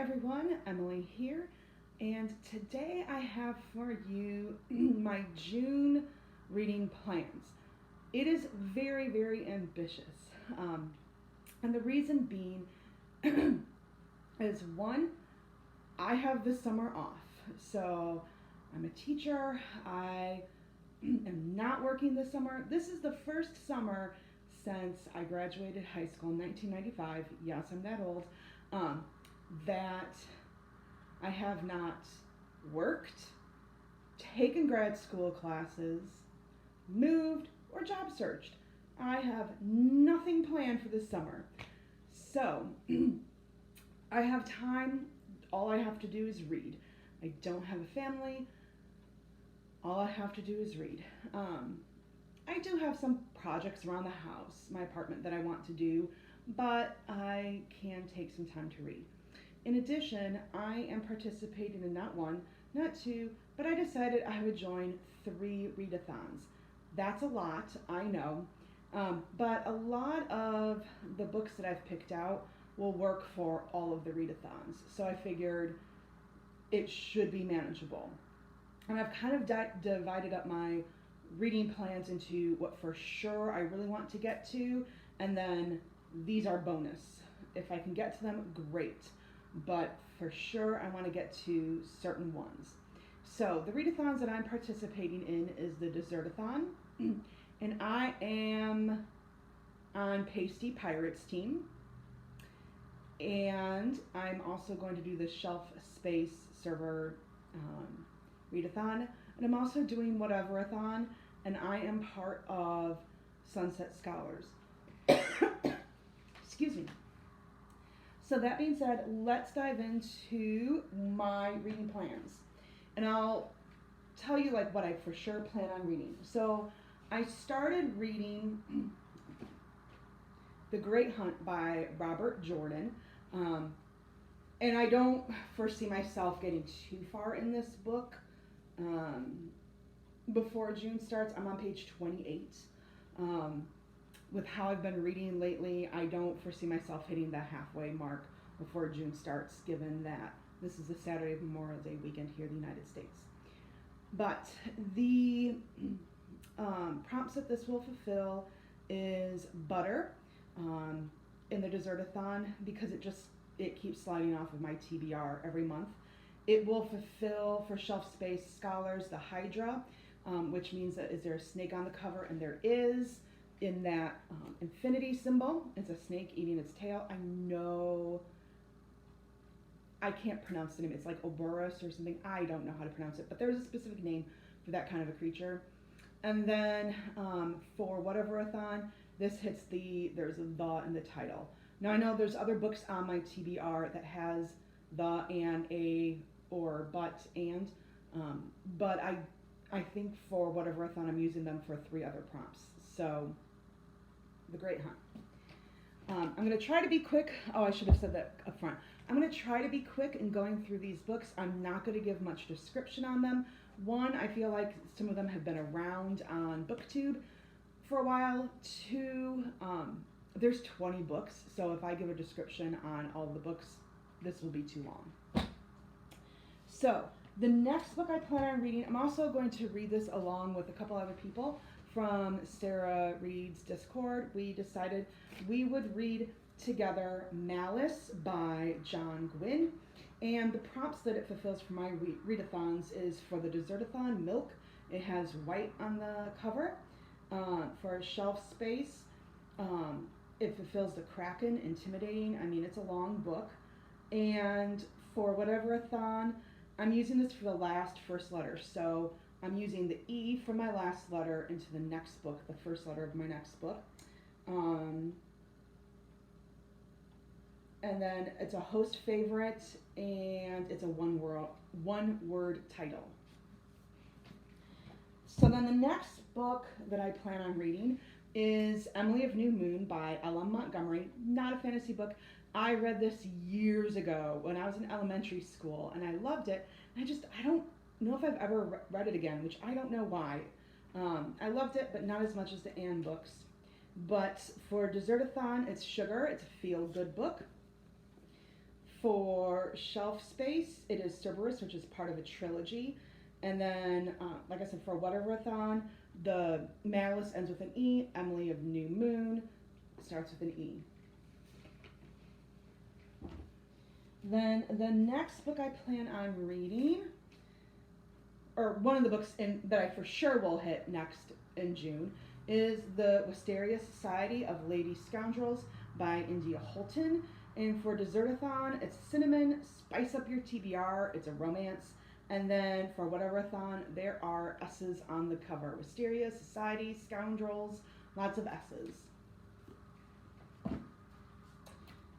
everyone, Emily here, and today I have for you my June reading plans. It is very, very ambitious, and the reason being is one, I have the summer off, so I'm a teacher. I am not working this summer. This is the first summer since I graduated high school in 1995. Yes, I'm that old. That I have not worked, taken grad school classes, moved, or job searched. I have nothing planned for this summer. So, I have time. All I have to do is read. I don't have a family. All I have to do is read. I do have some projects around the house, my apartment, that I want to do, but I can take some time to read. In addition, I am participating in not one, not two, but I decided I would join 3 readathons. That's a lot, I know, but a lot of the books that I've picked out will work for all of the readathons. So I figured it should be manageable. And I've kind of divided up my reading plans into what for sure I really want to get to, and then these are bonus. If I can get to them, great. But for sure, I want to get to certain ones. So the readathons that I'm participating in is the Dessertathon, and I am on Pasty Pirates team. And I'm also going to do the Shelf Space server readathon, and I'm also doing Whateverathon, and I am part of Sunset Scholars. Excuse me. So that being said, let's dive into my reading plans. And I'll tell you like what I for sure plan on reading. So I started reading The Great Hunt by Robert Jordan. And I don't foresee myself getting too far in this book. Before June starts, I'm on page 28. With how I've been reading lately, I don't foresee myself hitting the halfway mark before June starts, given that this is the Saturday of Memorial Day weekend here in the United States. But the prompts that this will fulfill is butter in the Dessertathon, because it keeps sliding off of my TBR every month. It will fulfill for Shelf Space Scholars the Hydra, which means that is there a snake on the cover, and there is. In that infinity symbol, it's a snake eating its tail. I know I can't pronounce the name. It's like Ouroboros or something. I don't know how to pronounce it, but there's a specific name for that kind of a creature. And then for Whateverathon, this hits there's a the in the title. Now I know there's other books on my TBR that has the and a or but and, but I think for Whateverathon I'm using them for 3 other prompts. So The Great Hunt. I'm going to try to be quick. Oh, I should have said that up front. I'm going to try to be quick in going through these books. I'm not going to give much description on them. One, I feel like some of them have been around on BookTube for a while. 2, there's 20 books, so if I give a description on all the books, this will be too long. So, the next book I plan on reading, I'm also going to read this along with a couple other people from Sarah Reed's Discord. We decided we would read together Malice by John Gwynne, and the prompts that it fulfills for my readathons is for the Dessertathon, milk. It has white on the cover. For Shelf Space, it fulfills the Kraken, intimidating. I mean, it's a long book. And for Whateverathon, I'm using this for the first letter. So I'm using the E from my last letter into the next book, the first letter of my next book. And then it's a host favorite, and it's a one-word title. So then the next book that I plan on reading is Emily of New Moon by L.M. Montgomery. Not a fantasy book. I read this years ago when I was in elementary school, and I loved it. I don't know if I've ever read it again, which I don't know why. I loved it, but not as much as the Anne books. But for Dessertathon, it's Sugar. It's a feel-good book. For Shelf Space, it is Cerberus, which is part of a trilogy. And then, like I said, for Whateverathon, the Malice ends with an E, Emily of New Moon starts with an E. Then the next book I plan on reading, or one of the books that I for sure will hit next in June, is The Wisteria Society of Lady Scoundrels by India Holton. And for Dessertathon, it's cinnamon, spice up your TBR, it's a romance. And then for Whateverathon, there are S's on the cover. Wisteria, Society, Scoundrels, lots of S's.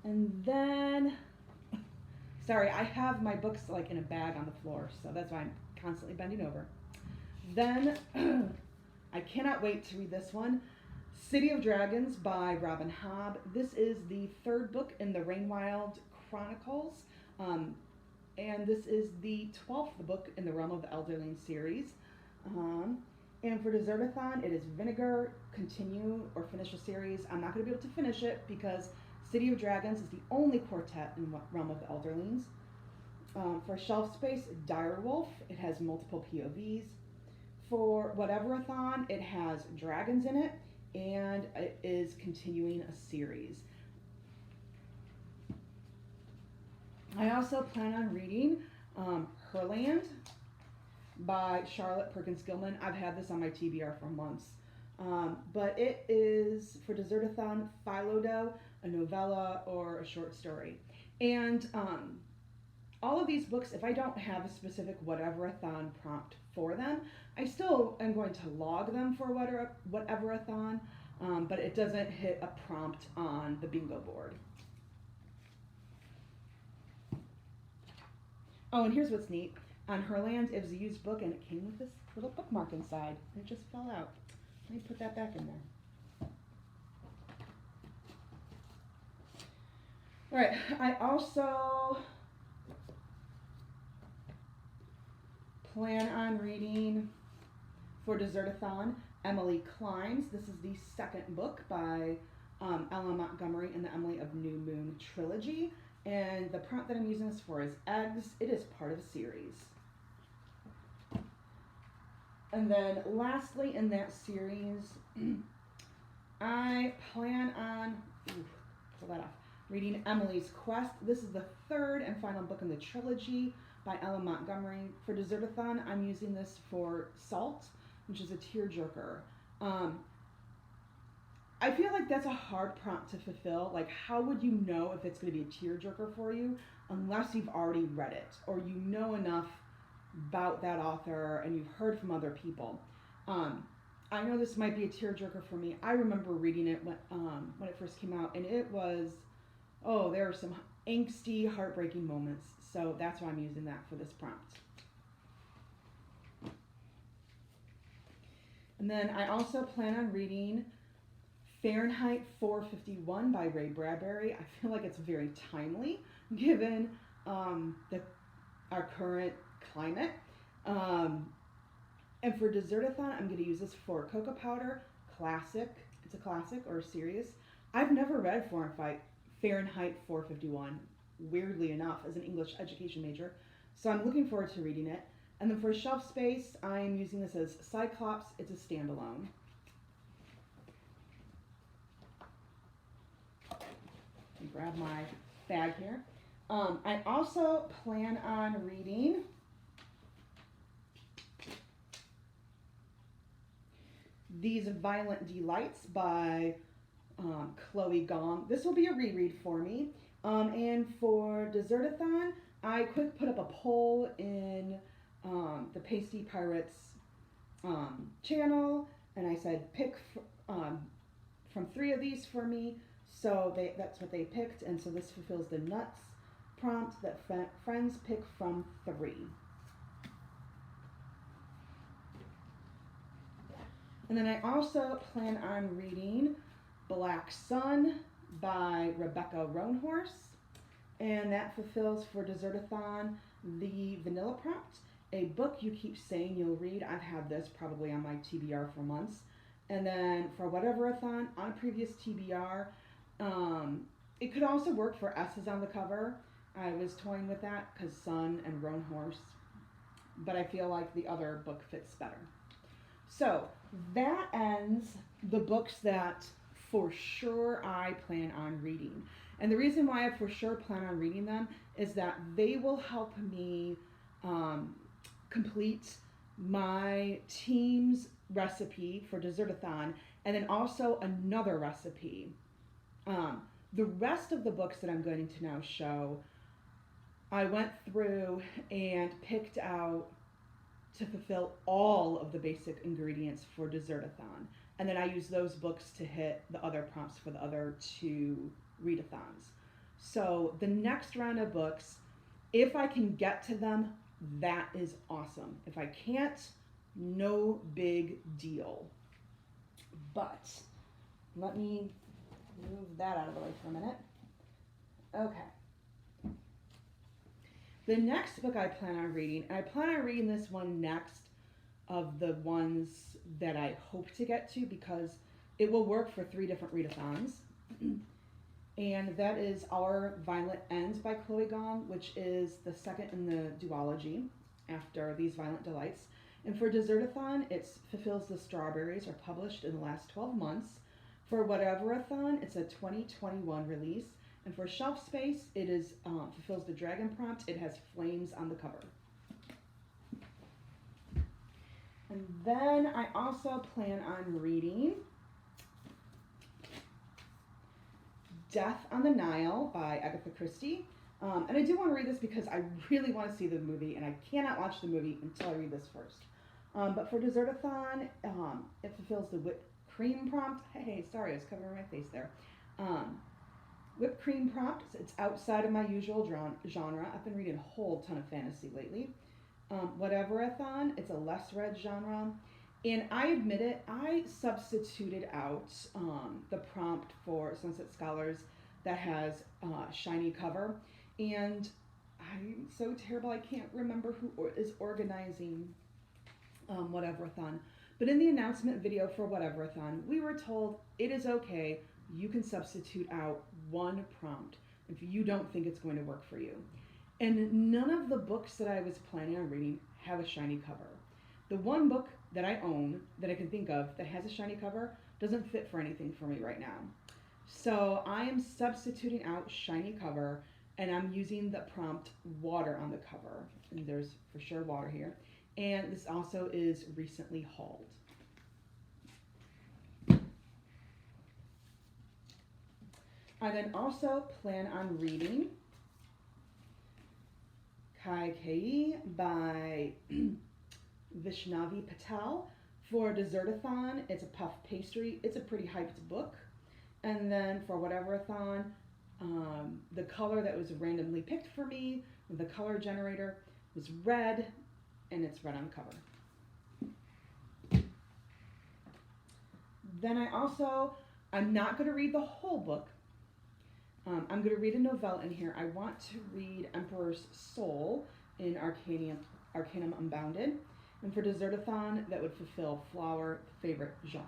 And then, sorry, I have my books like in a bag on the floor, so that's why I'm constantly bending over. Then, I cannot wait to read this one. City of Dragons by Robin Hobb. This is the third book in the Rainwild Chronicles, and this is the 12th book in the Realm of the Elderling series. And for Dessertathon, it is Vinegar, continue or finish a series. I'm not going to be able to finish it because City of Dragons is the only quartet in Realm of the Elderlings. For Shelf Space, Direwolf, it has multiple POVs. For Whateverathon, it has dragons in it, and it is continuing a series. I also plan on reading Herland by Charlotte Perkins Gilman. I've had this on my TBR for months. But it is, for Dessertathon, Philodo, a novella or a short story. And all of these books, if I don't have a specific Whateverathon prompt for them, I still am going to log them for Whateverathon, but it doesn't hit a prompt on the bingo board. Oh, and here's what's neat. On Herland, it was a used book, and it came with this little bookmark inside, and it just fell out. Let me put that back in there. All right, I also plan on reading, for Dessertathon, Emily Climbs. This is the second book by Ella Montgomery in the Emily of New Moon trilogy. And the prompt that I'm using this for is eggs. It is part of a series. And then lastly in that series, I plan on, pull that off, reading Emily's Quest. This is the third and final book in the trilogy by Ella Montgomery. For Dessertathon, I'm using this for Salt, which is a tearjerker. I feel like that's a hard prompt to fulfill. Like, how would you know if it's going to be a tearjerker for you unless you've already read it or you know enough about that author and you've heard from other people? I know this might be a tearjerker for me. I remember reading it when it first came out, and it was, there were some angsty, heartbreaking moments. So that's why I'm using that for this prompt. And then I also plan on reading Fahrenheit 451 by Ray Bradbury. I feel like it's very timely given our current climate. And for Dessertathon, I'm going to use this for Cocoa Powder Classic. It's a classic or a series. I've never read Fahrenheit 451, weirdly enough, as an English education major. So I'm looking forward to reading it. And then for Shelf Space, I'm using this as Cyclops. It's a standalone. Grab my bag here. I also plan on reading These Violent Delights by Chloe Gong. This will be a reread for me. And for Dessertathon, I quick put up a poll in the Pasty Pirates channel, and I said pick from 3 of these for me. So that's what they picked, and so this fulfills the nuts prompt that friends pick from 3. And then I also plan on reading Black Sun by Rebecca Roanhorse, and that fulfills for Dessertathon the vanilla prompt, a book you keep saying you'll read. I've had this probably on my TBR for months. And then for Whateverathon, on a previous TBR, it could also work for S's on the cover. I was toying with that because Sun and Roan Horse, but I feel like the other book fits better. So that ends the books that for sure I plan on reading. And the reason why I for sure plan on reading them is that they will help me complete my team's recipe for Dessertathon, and then also another recipe. The rest of the books that I'm going to now show, I went through and picked out to fulfill all of the basic ingredients for Dessertathon. And then I use those books to hit the other prompts for the other two readathons. So the next round of books, if I can get to them, that is awesome. If I can't, no big deal. But let me move that out of the way for a minute. Okay. The next book I plan on reading, and I plan on reading this one next of the ones that I hope to get to because it will work for 3 different readathons. And that is Our Violent Ends by Chloe Gong, which is the second in the duology after These Violent Delights. And for Dessertathon, it fulfills the strawberries are published in the last 12 months. For Whateverathon, it's a 2021 release. And for Shelf Space, it is fulfills the dragon prompt. It has flames on the cover. And then I also plan on reading Death on the Nile by Agatha Christie. And I do want to read this because I really want to see the movie, and I cannot watch the movie until I read this first. But for Dessertathon, it fulfills the whipped cream prompt. Hey, sorry, I was covering my face there. Whipped cream prompt. It's outside of my usual genre. I've been reading a whole ton of fantasy lately. Whateverathon. It's a less read genre. And I admit it, I substituted out the prompt for Sunset Scholars that has shiny cover. And I'm so terrible, I can't remember who is organizing Whateverathon. But in the announcement video for Whateverathon, we were told it is okay, you can substitute out one prompt if you don't think it's going to work for you. And none of the books that I was planning on reading have a shiny cover. The one book that I own, that I can think of, that has a shiny cover, doesn't fit for anything for me right now. So I am substituting out shiny cover, and I'm using the prompt water on the cover. And there's for sure water here. And this also is recently hauled. I then also plan on reading Kayi by Vaishnavi Patel. For Dessertathon, it's a puff pastry. It's a pretty hyped book. And then for Whateverathon, the color that was randomly picked for me, the color generator, was red, and it's red on the cover. Then I'm not going to read the whole book. I'm going to read a novella in here. I want to read Emperor's Soul in Arcanum Unbounded. And for Dessertathon, that would fulfill Flower favorite genre.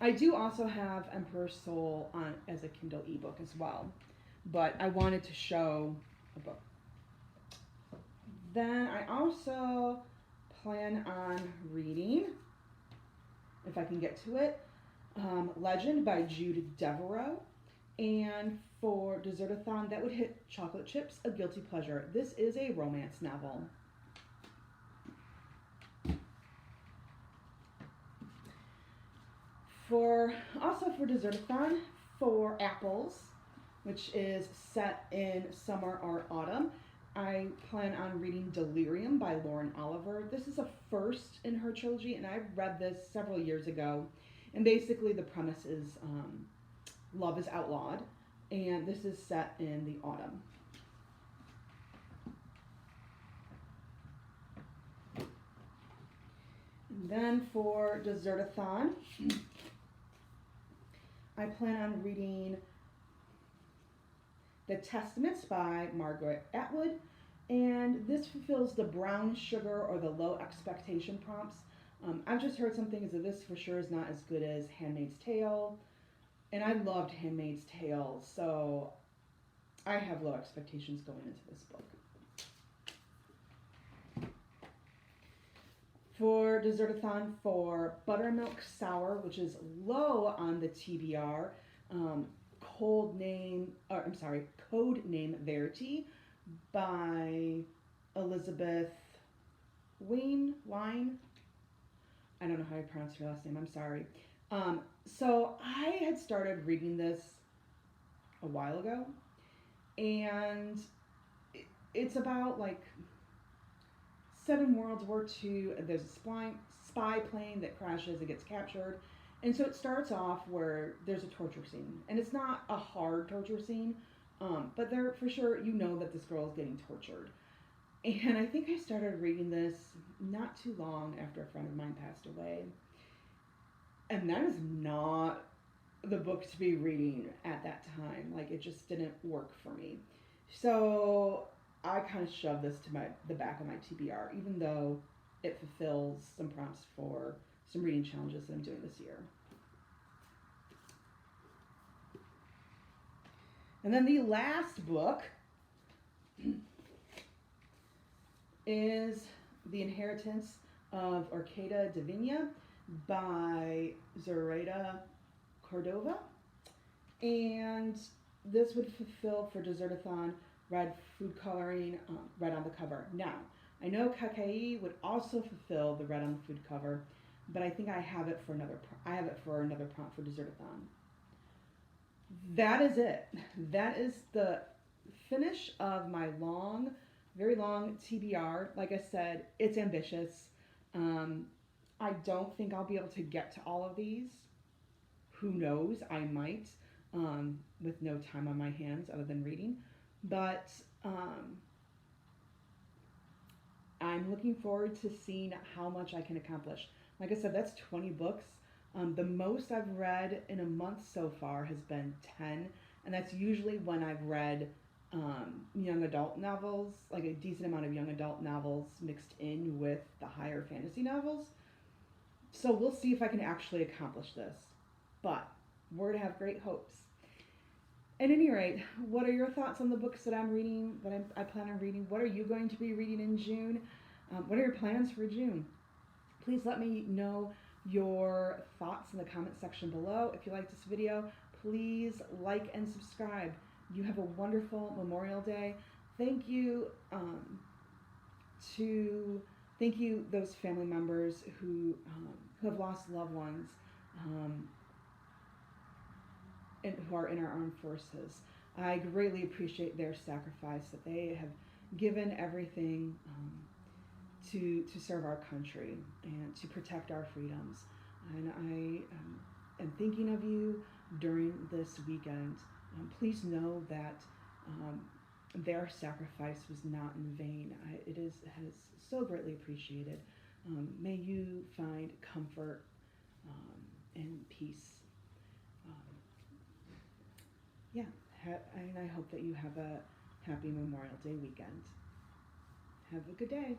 I do also have Emperor's Soul on as a Kindle ebook as well, but I wanted to show a book. Then I also plan on reading, if I can get to it, Legend by Jude Devereaux. And for Dessertathon, that would hit Chocolate Chips, A Guilty Pleasure. This is a romance novel. Also for Dessertathon, for Apples, which is set in summer or autumn, I plan on reading Delirium by Lauren Oliver. This is a first in her trilogy, and I read this several years ago. And basically the premise is love is outlawed, and this is set in the autumn. And then for Dessertathon, I plan on reading The Testaments by Margaret Atwood, and this fulfills the brown sugar or the low expectation prompts. I've just heard some things that this for sure is not as good as Handmaid's Tale, and I loved Handmaid's Tale, so I have low expectations going into this book. For Dessertathon, for Buttermilk Sour, which is low on the TBR, Code Name Verity by Elizabeth Wine. I don't know how to pronounce her last name, I'm sorry. So I had started reading this a while ago, and it's about like 7 World War II. There's a spy plane that crashes and gets captured. And so it starts off where there's a torture scene. And it's not a hard torture scene, but there for sure you know that this girl is getting tortured. And I think I started reading this not too long after a friend of mine passed away. And that is not the book to be reading at that time. Like, it just didn't work for me. So I kind of shoved this to the back of my TBR, even though it fulfills some prompts for some reading challenges that I'm doing this year. And then the last book is The Inheritance of Orquídea Divina by Zoraida Cordova. And this would fulfill for Dessertathon red food coloring, red on the cover. Now, I know Kayi would also fulfill the red on the food cover, but I think I have it for another prompt for Dessertathon. That is it. That is the finish of my very long TBR. Like I said, it's ambitious. I don't think I'll be able to get to all of these. Who knows? I might, with no time on my hands other than reading. But I'm looking forward to seeing how much I can accomplish. Like I said, that's 20 books. The most I've read in a month so far has been 10, and that's usually when I've read young adult novels, like a decent amount of young adult novels mixed in with the higher fantasy novels. So we'll see if I can actually accomplish this. But we're to have great hopes. At any rate, what are your thoughts on the books that I'm reading, that I plan on reading? What are you going to be reading in June? What are your plans for June? Please let me know your thoughts in the comment section below. If you like this video, please like and subscribe. You have a wonderful Memorial Day. Thank you those family members who have lost loved ones and who are in our armed forces. I greatly appreciate their sacrifice, that they have given everything to serve our country and to protect our freedoms. And I am thinking of you during this weekend. Please know that their sacrifice was not in vain. It has so greatly appreciated. May you find comfort and peace. And I hope that you have a happy Memorial Day weekend. Have a good day.